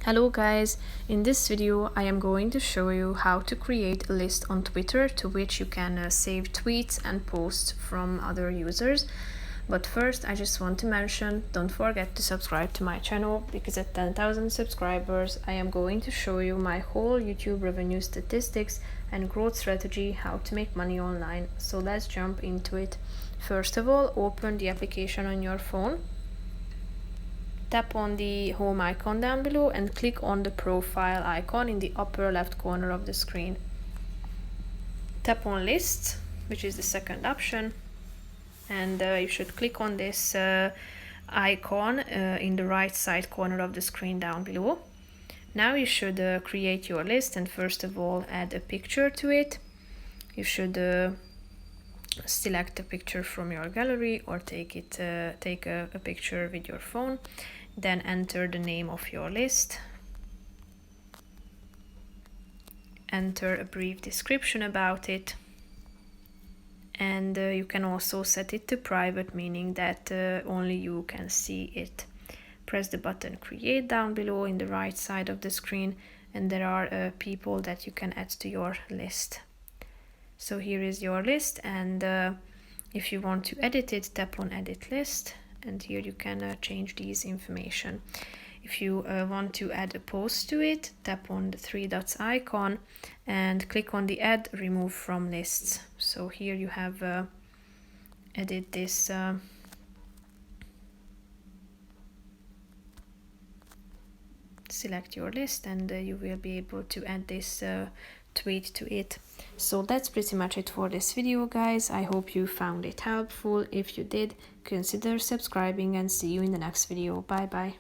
Hello guys, in this video I am going to show you how to create a list on Twitter to which you can save tweets and posts from other users. But first I just want to mention, don't forget to subscribe to my channel, because at 10,000 subscribers I am going to show you my whole YouTube revenue statistics and growth strategy, how to make money online. So let's jump into it. First of all, open the application on your phone. Tap on the home icon down below and click on the profile icon in the upper left corner of the screen. Tap on lists, which is the second option, and you should click on this icon in the right side corner of the screen down below. Now you should create your list, and first of all add a picture to it. You should select a picture from your gallery or take a picture with your phone. Then enter the name of your list. Enter a brief description about it. And you can also set it to private, meaning that only you can see it. Press the button create down below in the right side of the screen, and there are people that you can add to your list. So here is your list, and if you want to edit it, tap on edit list, and here you can change these information. If you want to add a post to it, tap on the three dots icon and click on the add remove from lists. So here you have edit this select your list, and you will be able to add this tweet to it. So that's pretty much it for this video, guys. I hope you found it helpful. If you did, consider subscribing, and see you in the next video. Bye bye.